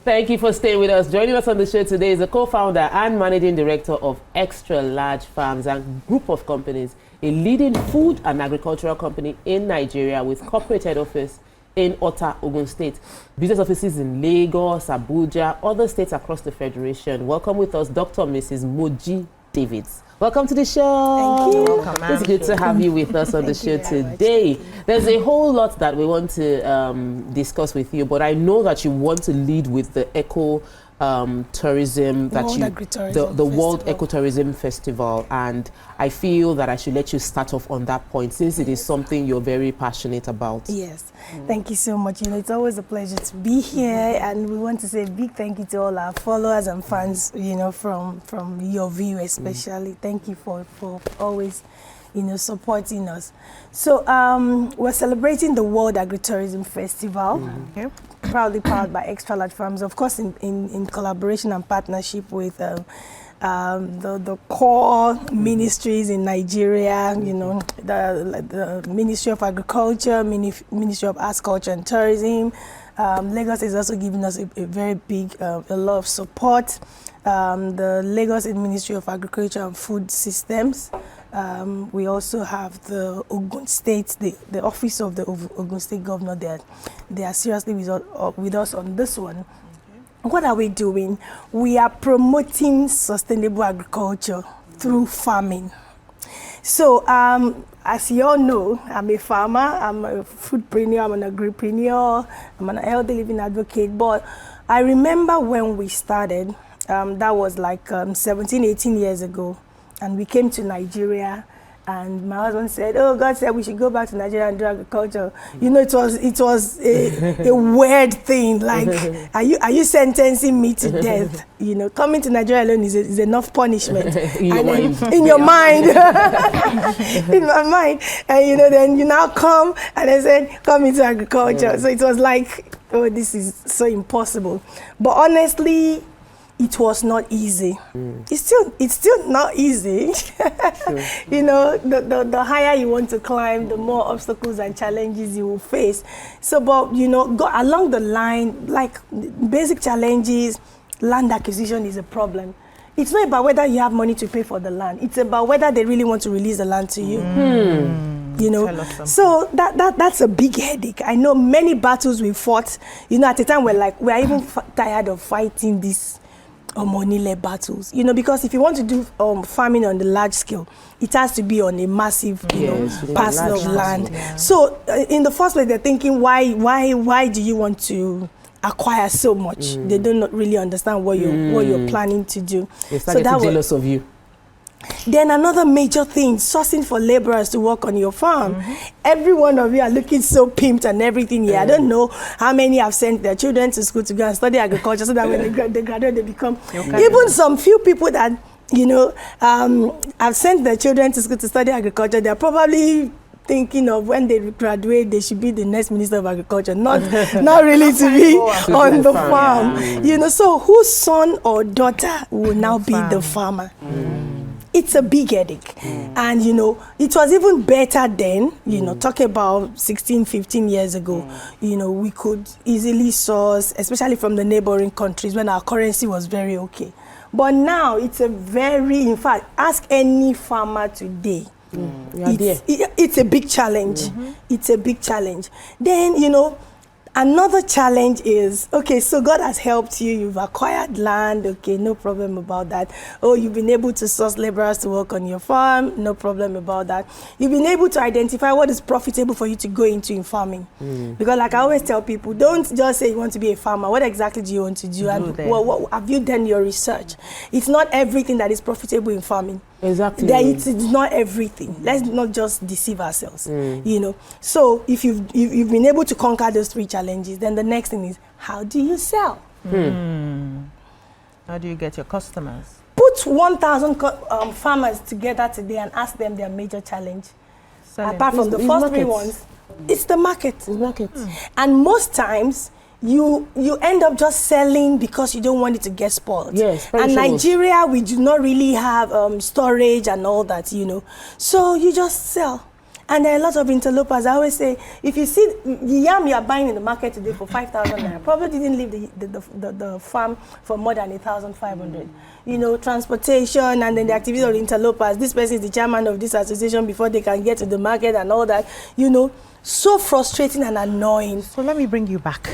Thank you for staying with us. Joining us on the show today is the co-founder and managing director of Xtralarge Farms and group of companies, a leading food and agricultural company in Nigeria with corporate head office in Ota, Ogun State, business offices in Lagos, Abuja, other states across the Federation. Welcome with us, Dr. Mrs. Moji Davids. Welcome to the show. Thank you. Welcome, it's good to have you with us on the show today. There's a whole lot that we want to discuss with you, but I know that you want to lead with the tourism, the World Agritourism Festival, and I feel that I should let you start off on that point since it is something you're very passionate about. Yes, thank you so much. You know, it's always a pleasure to be here, and we want to say a big thank you to all our followers and fans. You know, from your view especially. Thank you for always, you know, supporting us. So we're celebrating the World Agritourism Festival. Okay. Proudly powered by Xtralarge Farms, of course, in collaboration and partnership with the core ministries in Nigeria, you know, the Ministry of Agriculture, Ministry of Arts, Culture and Tourism. Lagos is also giving us a very big, a lot of support. The Lagos Ministry of Agriculture and Food Systems. We also have the Ogun State, the office of the Ogun State governor. They are seriously with us on this one. Okay. What are we doing? We are promoting sustainable agriculture through farming. So, as you all know, I'm a farmer, I'm a foodpreneur, I'm an agripreneur, I'm an healthy living advocate. But I remember when we started, that was like 17, 18 years ago. And we came to Nigeria, and my husband said, "Oh, God said we should go back to Nigeria and do agriculture." You know, it was a weird thing. Like, are you sentencing me to death? You know, coming to Nigeria alone is enough punishment. In your mind, in my mind, and you know, then you now come and I said, "Come into agriculture." So it was like, oh, this is so impossible. But honestly, it was not easy. It's still not easy. You know, the higher you want to climb, the more obstacles and challenges you will face. So, but you know, go along the line, like basic challenges, land acquisition is a problem. It's not about whether you have money to pay for the land. It's about whether they really want to release the land to you. You know, so that's a big headache. I know many battles we fought. You know, at the time we're even tired of fighting this money-led battles, you know, because if you want to do farming on the large scale, it has to be on a massive, you know, parcel of land. Yeah. So in the first place, they're thinking, why do you want to acquire so much? They don't really understand what you're planning to do. They start getting jealous of you. Then another major thing, sourcing for laborers to work on your farm. Every one of you are looking so pimped and everything here. I don't know how many have sent their children to school to go and study agriculture so that when they graduate, they become... Even some few people that, you know, have sent their children to school to study agriculture, they're probably thinking of when they graduate, they should be the next minister of agriculture, not really to be on the farm. You know, so whose son or daughter will now be the farmer? It's a big headache. And, you know, it was even better then, you know, talking about 16, 15 years ago, you know, we could easily source, especially from the neighboring countries when our currency was very okay. But now it's in fact, ask any farmer today. It's a big challenge. It's a big challenge. Then, you know, another challenge is, okay, so God has helped you, you've acquired land, okay, no problem about that. Oh, you've been able to source laborers to work on your farm, no problem about that. You've been able to identify what is profitable for you to go into in farming. Because like I always tell people, don't just say you want to be a farmer. What exactly do you want to do? And what have you done your research? It's not everything that is profitable in farming. Exactly. It's not everything. Let's not just deceive ourselves. You know. So if you've been able to conquer those three challenges, then the next thing is, how do you sell? How do you get your customers? Put 1,000 farmers together today and ask them their major challenge. Apart from the first three ones, it's the market. And most times, you end up just selling because you don't want it to get spoiled. Yes, and Nigeria, we do not really have storage and all that, you know. So you just sell. And there are a lot of interlopers. I always say, if you see the yam you are buying in the market today for 5,000 naira, probably didn't leave the farm for more than 1,500. You know, transportation and then the activities of the interlopers. This person is the chairman of this association before they can get to the market and all that. You know, so frustrating and annoying. So let me bring you back to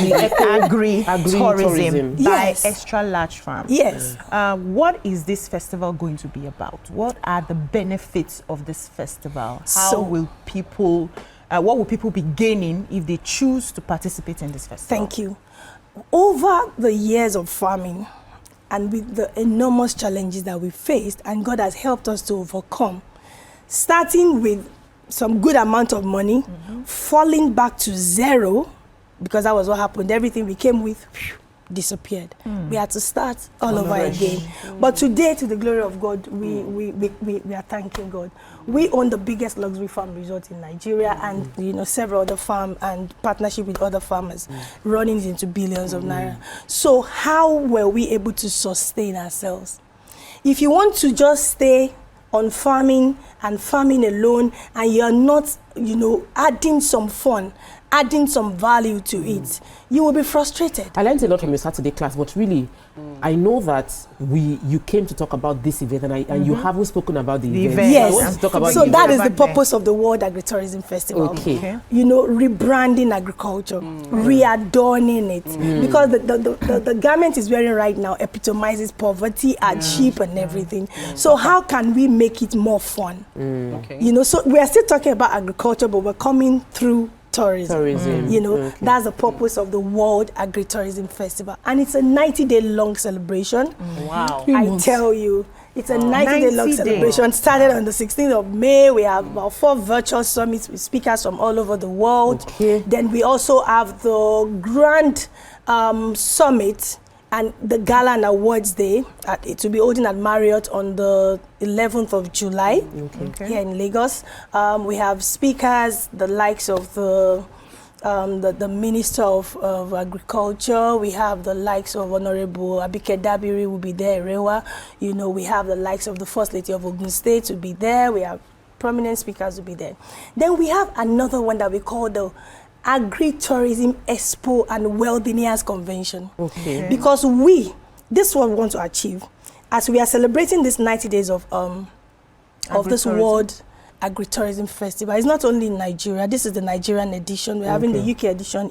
the agri-tourism by Xtralarge Farms. Yes. What is this festival going to be about? What are the benefits of this festival? How will people, what will people be gaining if they choose to participate in this festival? Thank you. Over the years of farming and with the enormous challenges that we faced, and God has helped us to overcome, starting with some good amount of money, falling back to zero, because that was what happened. Everything we came with disappeared. We had to start all over again. But today, to the glory of God, we are thanking God. We own the biggest luxury farm resort in Nigeria, and you know, several other farms and partnership with other farmers, running into billions of naira. So how were we able to sustain ourselves? If you want to just stay on farming and farming alone, and you're not, you know, adding some fun, adding some value to it, you will be frustrated. I learned a lot from your Saturday class, but really, I know that you came to talk about this event, and you haven't spoken about the event. Yes, I want to talk about so the that event. is the purpose of the World Agritourism Festival. Okay. You know, rebranding agriculture, readorning it, because the garment is wearing right now epitomizes poverty, hardship, and everything. So how can we make it more fun? You know, so we are still talking about agriculture, but we're coming through tourism. You know, that's the purpose of the World Agritourism Festival, and it's a 90-day long celebration. Wow. I tell you, it's a 90-day long celebration. Started on the 16th of May. We have about 4 virtual summits with speakers from all over the world. Then we also have the grand summit and the Gala and Awards Day. It will be holding at Marriott on the 11th of July here in Lagos. We have speakers, the likes of the Minister of Agriculture. We have the likes of Honorable Abike Dabiri will be there, Rewa. You know, we have the likes of the First Lady of Ogun State will be there. We have prominent speakers will be there. Then we have another one that we call the Agri-Tourism Expo and Wilderness Convention. Because this is what we want to achieve. As we are celebrating this 90 days of this World Agritourism Festival. It's not only in Nigeria. This is the Nigerian edition. We're having the UK edition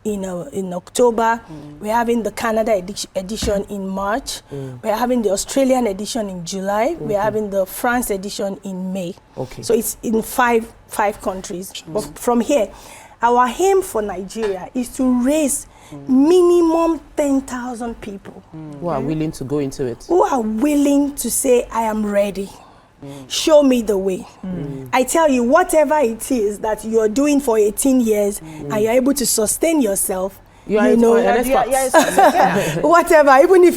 in October. We're having the Canada edition in March. We're having the Australian edition in July. We're having the France edition in May. So it's in five countries. But from here, our aim for Nigeria is to raise minimum 10,000 people who are willing to go into it. Who are willing to say, I am ready. Show me the way. I tell you, whatever it is that you're doing for 18 years and you're able to sustain yourself, you know, whatever, even if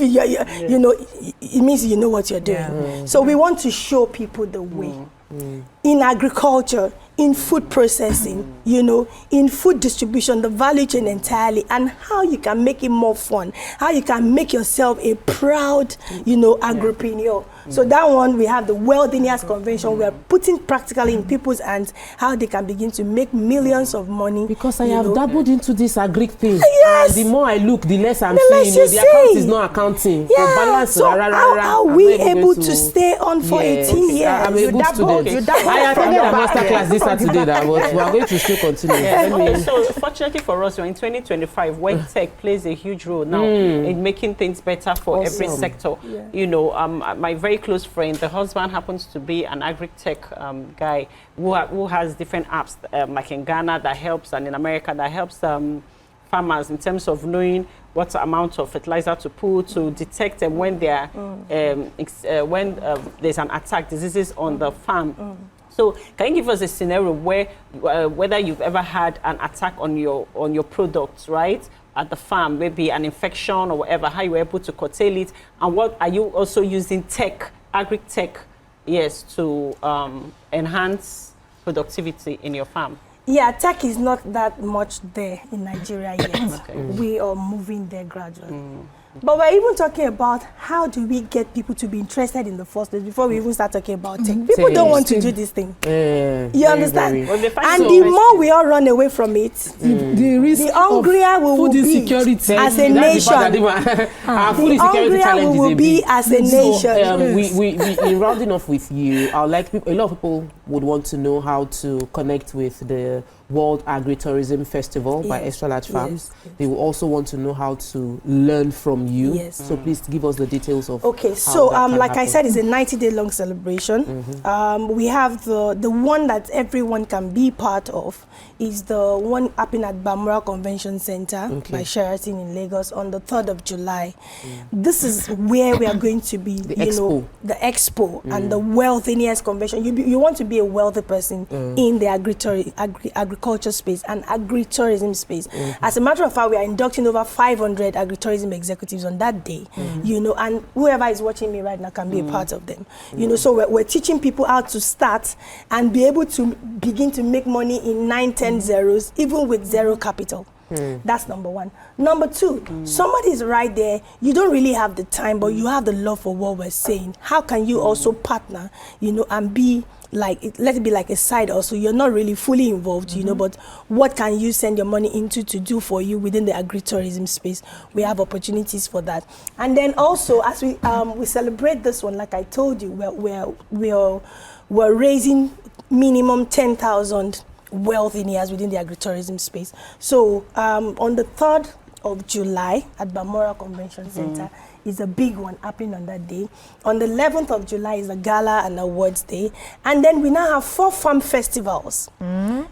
you know, it means you know what you're doing. So we want to show people the way. In agriculture, in food processing, you know, in food distribution, the value chain entirely, and how you can make it more fun, how you can make yourself a proud, you know, agripreneur. So that one, we have the Wilderness Convention. We are putting practically in people's hands how they can begin to make millions of money. Because I have dabbled into this agri thing. Yes. The more I look, the less I'm seeing. The account is not accounting. Yeah. So how are we able to stay on for 18 years? I'm a good student. I attended a master class this Saturday, but we are going to still continue. So fortunately for us, we're in 2025, where tech plays a huge role now in making things better for every sector. You know, my very close friend, the husband happens to be an agri-tech guy who has different apps, like in Ghana that helps, and in America that helps farmers in terms of knowing what amount of fertilizer to put, to detect them when they are when there's an attack, diseases on the farm. So can you give us a scenario where whether you've ever had an attack on your products, right, at the farm, maybe an infection or whatever, how you were able to curtail it, and what are you also using agri-tech, yes, to enhance productivity in your farm? Yeah, tech is not that much there in Nigeria yet. We are moving there gradually. But we're even talking about how do we get people to be interested in the first place before we even start talking about tech. People don't want to do this thing. You understand? Well, and the more we all run away from it, the hungrier we will be as a nation. The hungrier we will be as a nation. We in rounding off with you, I would like people, a lot of people would want to know how to connect with the World Agritourism Festival by Xtralarge Farms. They will also want to know how to learn from you. So please give us the details of. Okay, so like I said, it's a 90-day long celebration. We have the one that everyone can be part of is the one happening at Bamura Convention Center by Sheraton in Lagos on the 3rd of July. This is where we are going to be, the expo and the wealthiness convention. You want to be a wealthy person in the agriculture space and agritourism space. As a matter of fact, we are inducting over 500 agritourism executives on that day, and whoever is watching me right now can be a part of them. So we're teaching people how to start and be able to begin to make money in 9-10 zeros, even with zero capital. That's number one. Number two, somebody is right there. You don't really have the time, but you have the love for what we're saying. How can you also partner, and be like, let it be like a side also. You're not really fully involved, but what can you send your money into to do for you within the agritourism space? We have opportunities for that. And then also, as we celebrate this one, like I told you, we're raising minimum 10,000 wealthineers within the agritourism space. So on the 3rd of July at Bamura Convention Center is a big one happening on that day. On the 11th of July is a gala and awards day. And then we now have 4 farm festivals, 4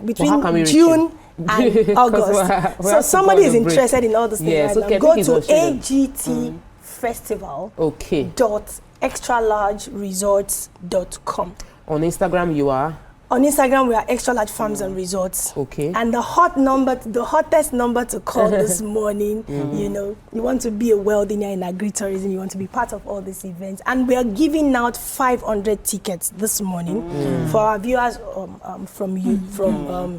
between June and August. So somebody is interested in all this thing right now. Go to agtfestival.extralargeresorts.com. On Instagram you are? On Instagram, we are Xtralarge Farms and Resorts. And the hottest number to call this morning, you want to be a wealthier in agritourism, you want to be part of all these events. And we are giving out 500 tickets this morning for our viewers from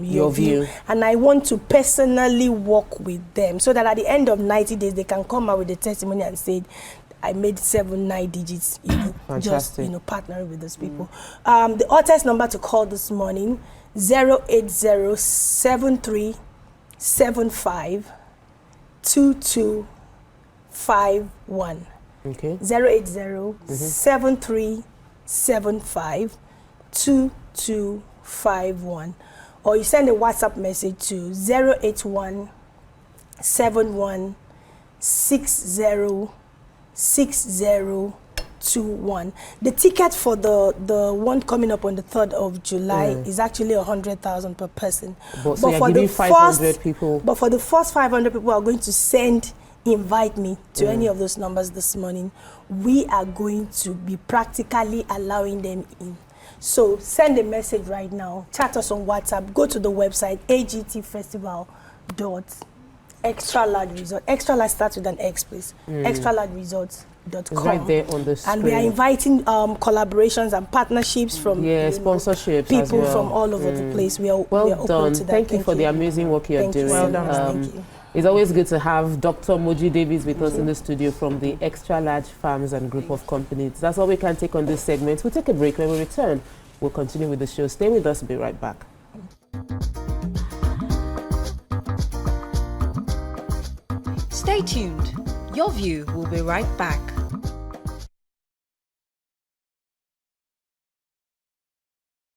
your view. And I want to personally work with them so that at the end of 90 days, they can come out with a testimony and say, I made 7-9 digits, just partnering with those people. The hottest number to call this morning, 08073752251. 08073752251. Or you send a WhatsApp message to 08171606021. The ticket for the one coming up on the 3rd of July is actually 100,000 per person. But for the 500 people. But for the first 500 people who are going to invite me to any of those numbers this morning, we are going to be practically allowing them in. So send a message right now, chat us on WhatsApp, go to the website agtfestival.Xtralarge Resort. Xtralarge starts with an X, please. Xtralargeresorts.com. It's right there on the screen. And we are inviting collaborations and partnerships from sponsorships people as well. from all over the place. We are well done. Open to that. Thank you for the amazing work you're doing. Well done. Thank you. It's always good to have Dr. Moji Davids with us in the studio from the Xtralarge Farms and Group of Companies. That's all we can take on this segment. We'll take a break. When we return, we'll continue with the show. Stay with us. We'll be right back. Stay tuned. Your View will be right back.